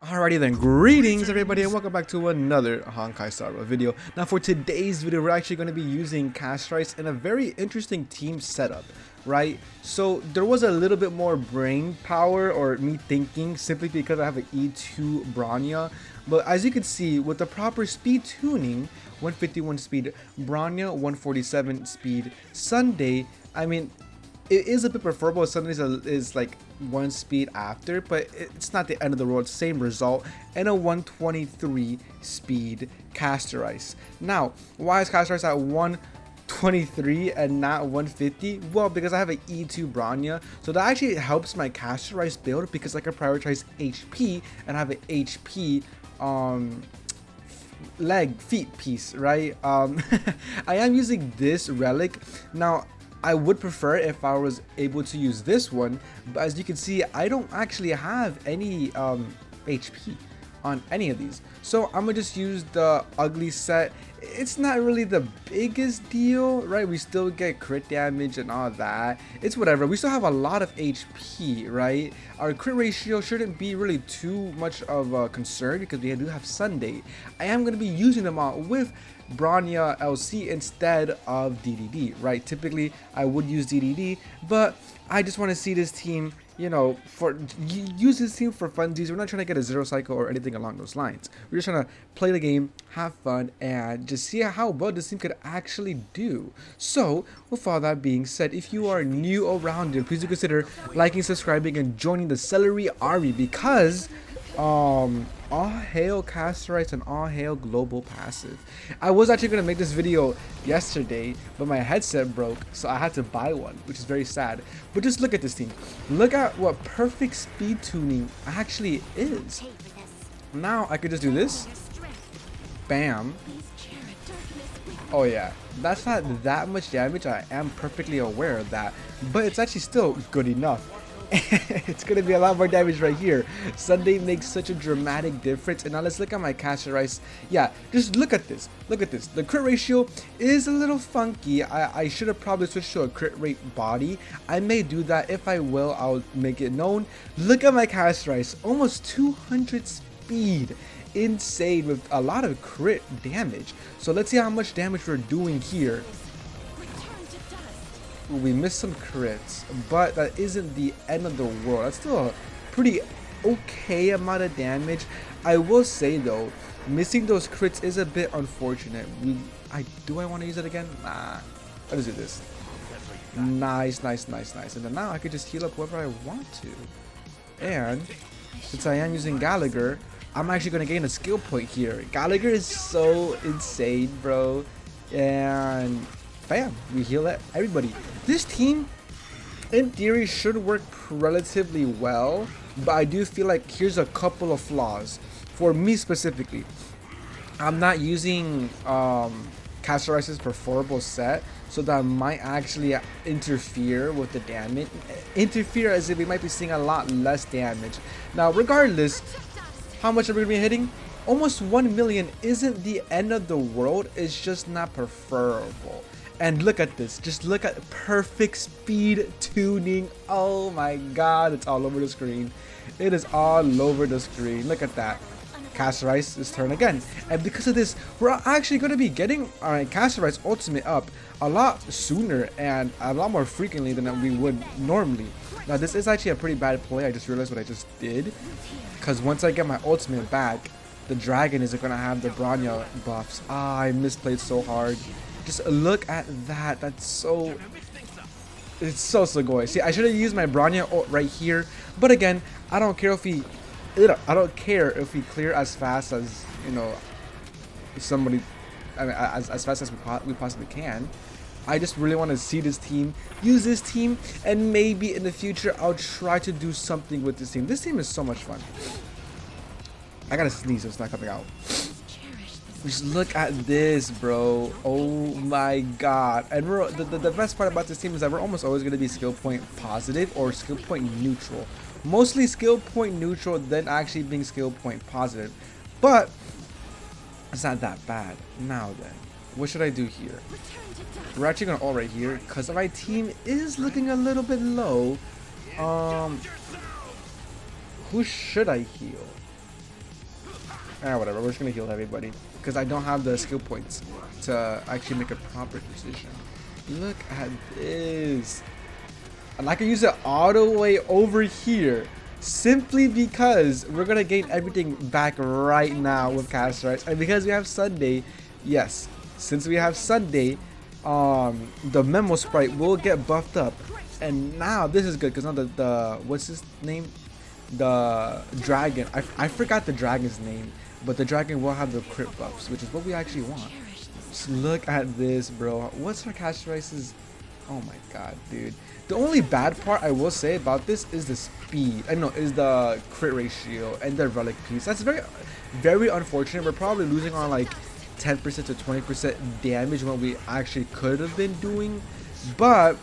Alrighty then, greetings everybody and welcome back to another Honkai Star Rail video. Now for today's video, we're actually going to be using castorice in a very interesting team setup, right? So there was a little bit more brain power or me thinking simply because I have an E2 Bronya. But as you can see, with the proper speed tuning, 151 speed Bronya, 147 speed Sunday, I mean, it is a bit preferable. Sundays is like one speed after, but it's not the end of the world. Same result, and a 123 speed castorice. Now, why is castorice at 123 and not 150? Well, because I have an E2 Bronya, so that actually helps my castorice build because I can prioritize HP and have an HP feet piece, right? I am using this relic now. I would prefer if I was able to use this one, but as you can see, I don't actually have any HP on any of these. So I'm gonna just use the ugly set. It's not really the biggest deal, right? We still get crit damage and all that. It's whatever. We still have a lot of HP, right? Our crit ratio shouldn't be really too much of a concern because we do have Sunday. I am gonna be using them all with Bronya LC instead of DDD, right? Typically I would use DDD, but I just want to see this team, you know, use this team for funsies. We're not trying to get a zero cycle or anything along those lines. We're just trying to play the game, have fun, and just see how well this team could actually do. So with all that being said, if you are new around here, please do consider liking, subscribing, and joining the Celery Army because all hail castorice and all hail global passive. I was actually going to make this video yesterday, but my headset broke, so I had to buy one, which is very sad. But just look at this team. Look at what perfect speed tuning actually is. Now I could just do this. Bam. Oh yeah, that's not that much damage. I am perfectly aware of that, but it's actually still good enough. It's gonna be a lot more damage right here. Sunday makes such a dramatic difference. And now let's look at my castorice. Yeah, just look at this. Look at this. The crit ratio is a little funky. I should have probably switched to a crit rate body. I may do that. If I will, I'll make it known. Look at my castorice. Almost 200 speed. Insane with a lot of crit damage. So let's see how much damage we're doing here. We missed some crits, but that isn't the end of the world. That's still a pretty okay amount of damage. I will say though, missing those crits is a bit unfortunate. Do I want to use it again? Nah. Let's do this. Nice. And then now I could just heal up whoever I want to. And since I am using Gallagher, I'm actually going to gain a skill point here. Gallagher is so insane, bro. And bam, we heal everybody. This team, in theory, should work relatively well, but I do feel like here's a couple of flaws. For me specifically, I'm not using castorice's preferable set, so that might actually interfere with the damage. Interfere as if we might be seeing a lot less damage. Now, regardless, how much are we going to be hitting? Almost 1 million isn't the end of the world, it's just not preferable. And look at this, just look at perfect speed tuning. Oh my god, it's all over the screen. It is all over the screen. Look at that. Castorice's turn again. And because of this, we're actually going to be getting our castorice ultimate up a lot sooner and a lot more frequently than we would normally. Now this is actually a pretty bad play. I just realized what I just did. Because once I get my ultimate back, the dragon isn't going to have the Bronya buffs. Ah, I misplayed so hard. Just look at that. That's so... It's so good. See, I should have used my Bronya right here. But again, I don't care if we... I don't care if we clear as fast as, you know, somebody... I mean, as fast as we possibly can. I just really want to see this team, use this team, and maybe in the future I'll try to do something with this team. This team is so much fun. I gotta sneeze so it's not coming out. Just look at this, bro. Oh my god. And the best part about this team is that we're almost always going to be skill point positive or skill point neutral. Mostly skill point neutral, then actually being skill point positive. But it's not that bad. Now then, what should I do here? We're actually going to ult right here because my team is looking a little bit low. Who should I heal? Whatever. We're just gonna heal everybody because I don't have the skill points to actually make a proper decision. Look at this. And I can use it all the way over here simply because we're gonna gain everything back right now with castorice, and because we have Sunday. Yes, since we have Sunday, the memo sprite will get buffed up, and now this is good because now the what's his name, the dragon, I forgot the dragon's name, but the dragon will have the crit buffs, which is what we actually want. Just look at this, bro. What's our castorice's? Oh my god, dude. The only bad part I will say about this is the speed. I know, is the crit ratio and the relic piece. That's very, very unfortunate. We're probably losing on like 10% to 20% damage when we actually could have been doing, but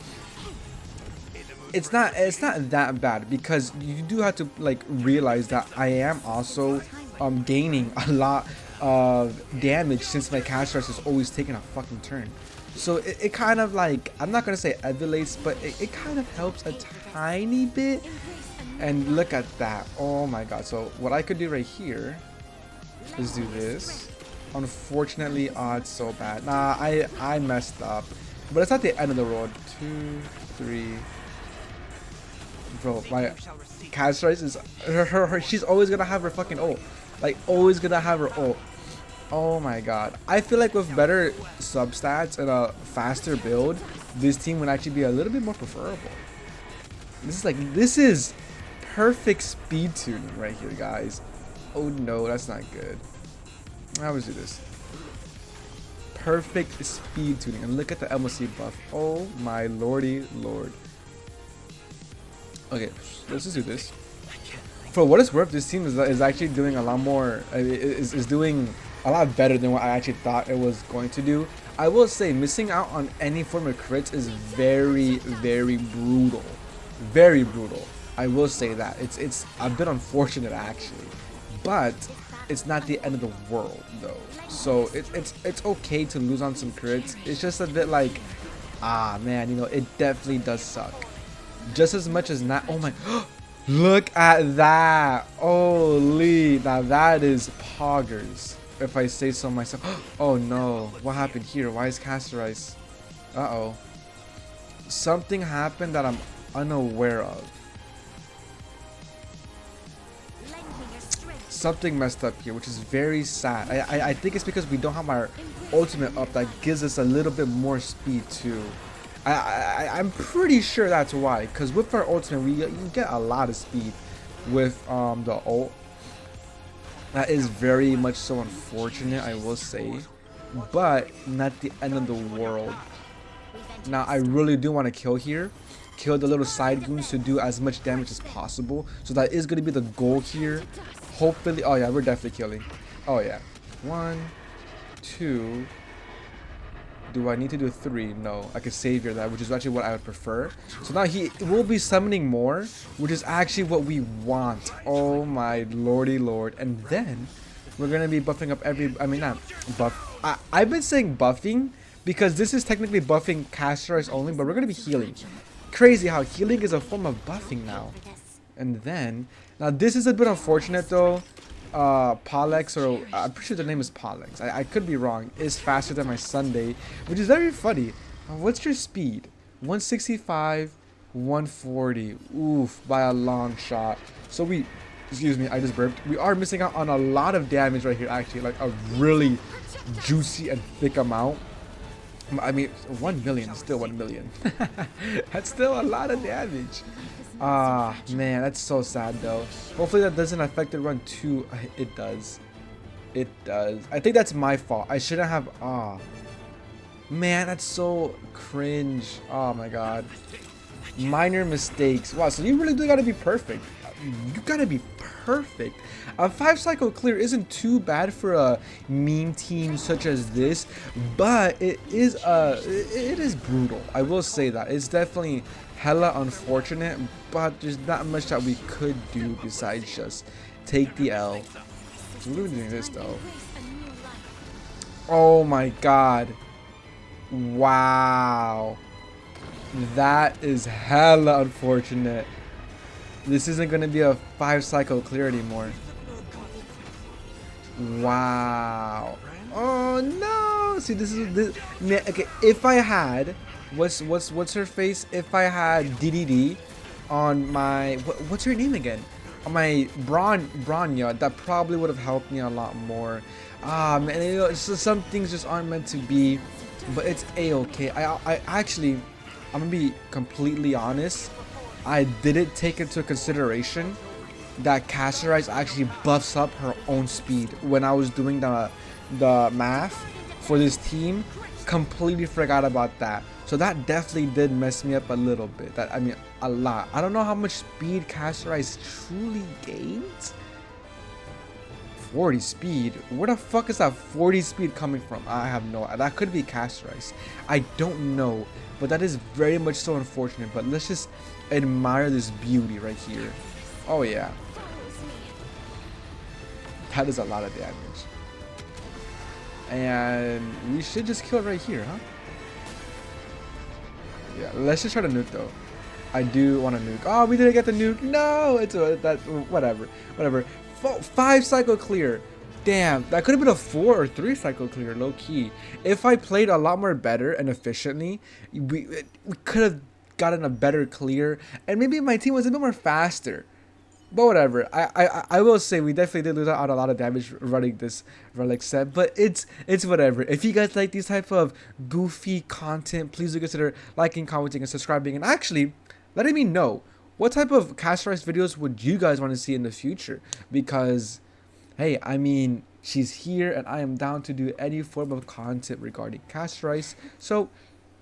it's not that bad because you do have to like realize that I am also gaining a lot of damage since my castorice is always taking a fucking turn. So it kind of like, I'm not gonna say emulates, but it kind of helps a tiny bit. And look at that. Oh my god. So what I could do right here is do this. Unfortunately, it's so bad. Nah, I messed up. But it's not the end of the road. 2, 3. Bro, my castorice is she's always gonna have her fucking ult. Like always gonna have her ult. Oh my god. I feel like with better substats and a faster build, this team would actually be a little bit more preferable. This is perfect speed tuning right here, guys. Oh no, that's not good. I always do this. Perfect speed tuning. And look at the MLC buff. Oh my lordy lord. Okay, let's just do this. For what it's worth, this team is actually doing a lot more, is doing a lot better than what I actually thought it was going to do. I will say missing out on any form of crits is very, very brutal. Very brutal. I will say that. It's a bit unfortunate actually. But it's not the end of the world though. So it's okay to lose on some crits. It's just a bit like, man, you know, it definitely does suck. Just as much as not. Oh my, look at that. Holy, now that is poggers, if I say so myself. Oh no, what happened here? Why is castorice? Uh-oh. Something happened that I'm unaware of. Something messed up here, which is very sad. I think it's because we don't have our ultimate up that gives us a little bit more speed too. I'm pretty sure that's why, because with our ultimate you get a lot of speed with the ult. That is very much so unfortunate, I will say, but not the end of the world. Now I really do want to kill here, kill the little side goons to do as much damage as possible. So that is going to be the goal here. Hopefully, oh yeah, we're definitely killing. Oh yeah, 1, 2. Do I need to do 3? No, I could savior that, which is actually what I would prefer. So now he will be summoning more, which is actually what we want. Oh my lordy lord. And then we're gonna be buffing up not buff. I've been saying buffing because this is technically buffing castorice only, but we're gonna be healing. Crazy how healing is a form of buffing now. And then now this is a bit unfortunate though. Polex, or I'm pretty sure the name is Polex, I could be wrong, is faster than my Sunday, which is very funny. What's your speed? 165, 140. Oof, by a long shot. So we, excuse me, I just burped. We are missing out on a lot of damage right here, actually, like a really juicy and thick amount. I mean, 1 million is still 1 million. That's still a lot of damage. Man, that's so sad though. Hopefully that doesn't affect the run too. It does. It does. I think that's my fault. I shouldn't have. Man, that's so cringe. Oh my god. Minor mistakes. Wow, so you really do gotta be perfect. You gotta be perfect. A 5-cycle clear isn't too bad for a meme team such as this, but it is brutal. I will say that. It's definitely hella unfortunate, but there's not much that we could do besides just take the L. So we're doing this though. Oh my god. Wow. That is hella unfortunate. This isn't going to be a 5-cycle clear anymore. Wow. Oh no. See, this is this. Okay, if I had, what's her face? If I had DDD on my what's her name again? On my Bronya, that probably would have helped me a lot more. Man, you know, so some things just aren't meant to be, but it's a-okay. I actually, I'm gonna be completely honest. I didn't take into consideration that castorice actually buffs up her own speed when I was doing the math for this team. Completely forgot about that. So that definitely did mess me up a little bit. That, I mean, a lot. I don't know how much speed castorice truly gains. 40 speed? Where the fuck is that 40 speed coming from? I have no. That could be castorice. I don't know, but that is very much so unfortunate. But let's just admire this beauty right here. Oh yeah, that is a lot of damage, and we should just kill it right here, huh? Yeah, let's just try to nuke though. I do want to nuke. Oh, we didn't get the nuke. No, it's that whatever. 5 cycle clear. Damn, that could have been a 4 or 3 cycle clear, low key. If I played a lot more better and efficiently, we could have gotten a better clear, and maybe my team was a bit more faster. But whatever. I will say we definitely did lose out a lot of damage running this relic set, but it's whatever. If you guys like these type of goofy content, please do consider liking, commenting, and subscribing, and actually letting me know what type of castorice videos would you guys want to see in the future, because hey, I mean, she's here and I am down to do any form of content regarding castorice. So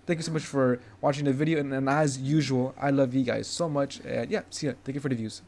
thank you so much for watching the video, and as usual, I love you guys so much, and yeah, see ya. Thank you for the views.